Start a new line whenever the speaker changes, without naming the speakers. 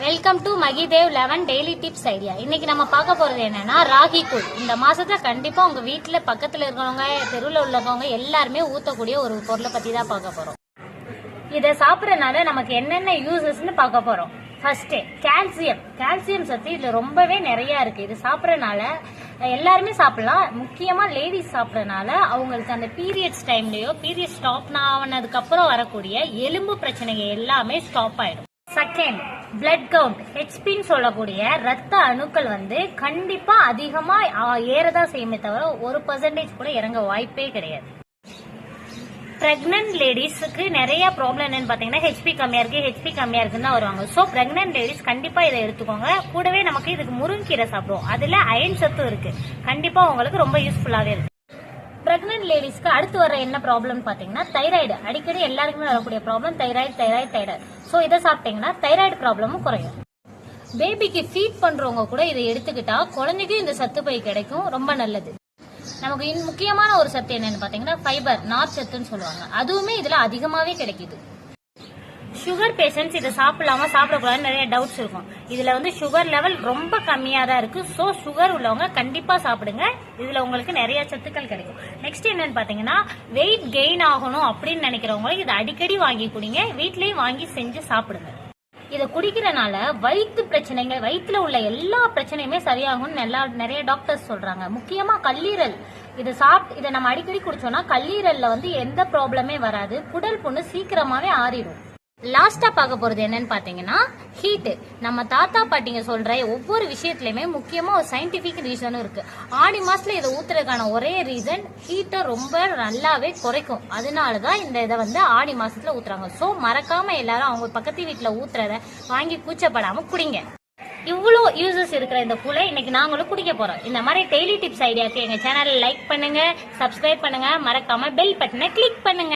Welcome to Mahidev 11 daily tips idea. இன்னைக்கு நம்ம பார்க்க போறது என்னன்னா ராகி கூழ். இந்த மாசத்துல கண்டிப்பா உங்க வீட்டுல பக்கத்துல இருக்கிறவங்க, தெருவில் உள்ளவங்க எல்லாருமே ஊத்தக்கூடிய ஒரு பொருளை பத்தி தான் பார்க்க போறோம். இதை சாப்பிடறதுனால நமக்கு என்னென்ன யூசஸ்ன்னு பார்க்க போறோம். ஃபர்ஸ்ட் கால்சியம் சத்து இதுல ரொம்பவே நிறைய இருக்கு. இது சாப்பிடறதுனால எல்லாருமே சாப்பிடலாம். முக்கியமா லேடிஸ் சாப்பிடறதுனால அவங்களுக்கு அந்த பீரியட்ஸ் டைம்லயோ பீரியட் ஸ்டாப் ஆனதுக்கு அப்புறம் வரக்கூடிய எலும்பு பிரச்சனைகள் எல்லாமே ஸ்டாப் ஆயிடும். செகண்ட், பிளட் கவுண்ட், ஹெச்பின்னு சொல்லக்கூடிய ரத்த அணுக்கள் கண்டிப்பா அதிகமா ஏறதான் செய்யுமே தவிர 1% கூட இறங்க வாய்ப்பே கிடையாது. பிரெக்னன்ட் லேடிஸ்க்கு நிறைய ப்ராப்ளம் என்னன்னு பாத்தீங்கன்னா ஹெச்பி கம்மியா இருக்குன்னு தான் வருவாங்க. சோ பிரெக்னன்ட் லேடிஸ் கண்டிப்பா இதை எடுத்துக்கோங்க. கூடவே நமக்கு இதுக்கு முருங்கீரை சாப்பிடுவோம், அதுல அயன் சத்தும் இருக்கு. கண்டிப்பா உங்களுக்கு ரொம்ப யூஸ்ஃபுல்லாவே இருக்கு. பிரெக்னன்ட் லேடிஸ்க்கு அடுத்து வர என்ன ப்ராப்ளம் பாத்தீங்கன்னா தைராய்டு. அடிக்கடி எல்லாருக்குமே வரக்கூடிய ப்ராப்ளம் தைராய்டு. சோ இதை சாப்பிட்டீங்கன்னா தைராய்டு ப்ராப்ளமும் குறையும். பேபிக்கு ஃபீட் பண்றவங்க கூட இதை எடுத்துக்கிட்டா குழந்தைக்கும் இந்த சத்து பை கிடைக்கும், ரொம்ப நல்லது. நமக்கு முக்கியமான ஒரு சத்து என்னன்னு பாத்தீங்கன்னா ஃபைபர், நார் சத்துன்னு சொல்லுவாங்க. அதுவுமே இதுல அதிகமாவே கிடைக்குது. சுகர் பேஷண்ட்ஸ் இதை சாப்பிடலாமா சாப்பிடக்கூடாதுன்னு நிறைய டவுட்ஸ் இருக்கும். இதுல சுகர் லெவல் ரொம்ப கம்மியா தான் இருக்கு. சோ சுகர் உள்ளவங்க கண்டிப்பா சாப்பிடுங்க. இதுல உங்களுக்கு நிறைய சத்துக்கள் கிடைக்கும். நெக்ஸ்ட் என்னன்னு பாத்தீங்கன்னா வெயிட் கெயின் ஆகணும் அப்படின்னு நினைக்கிறவங்க இதை அடிக்கடி வாங்கி குடிங்க. வீட்லயும் வாங்கி செஞ்சு சாப்பிடுங்க. இதை குடிக்கிறனால வயிற்று பிரச்சனைகள், வயிற்றுல உள்ள எல்லா பிரச்சனையுமே சரியாகும்னு நிறைய டாக்டர்ஸ் சொல்றாங்க. முக்கியமா கல்லீரல், இதை நம்ம அடிக்கடி குடிச்சோம்னா கல்லீரல்ல எந்த ப்ராப்ளமே வராது. குடல் புண்ணு சீக்கிரமாவே ஆறிடும். லாஸ்டா பார்க்க போறது என்னன்னு பாத்தீங்கன்னா ஹீட். நம்ம தாத்தா பாட்டிங்க சொல்ற ஒவ்வொரு விஷயத்திலயுமே முக்கியமா ஒரு சயின்டிபிக் ரீசனும் இருக்கு. ஆடி மாசத்துல இதை ஊத்துறதுக்கான ஒரே ரீசன் ஹீட்டை ரொம்ப நல்லாவே குறைக்கும். அதனாலதான் இந்த இதை ஆடி மாசத்துல ஊத்துறாங்க. சோ மறக்காம எல்லாரும் அவங்க பக்கத்து வீட்டுல ஊத்துறத வாங்கி கூச்சப்படாம குடிங்க. இவ்வளவு யூசஸ் இருக்கிற இந்த கூலை இன்னைக்கு நாங்களும் குடிக்க போறோம். இந்த மாதிரி டெய்லி டிப்ஸ் ஐடியாக்கு எங்க சேனல் லைக் பண்ணுங்க, சப்ஸ்கிரைப் பண்ணுங்க, மறக்காம பெல் பட்டனை கிளிக் பண்ணுங்க.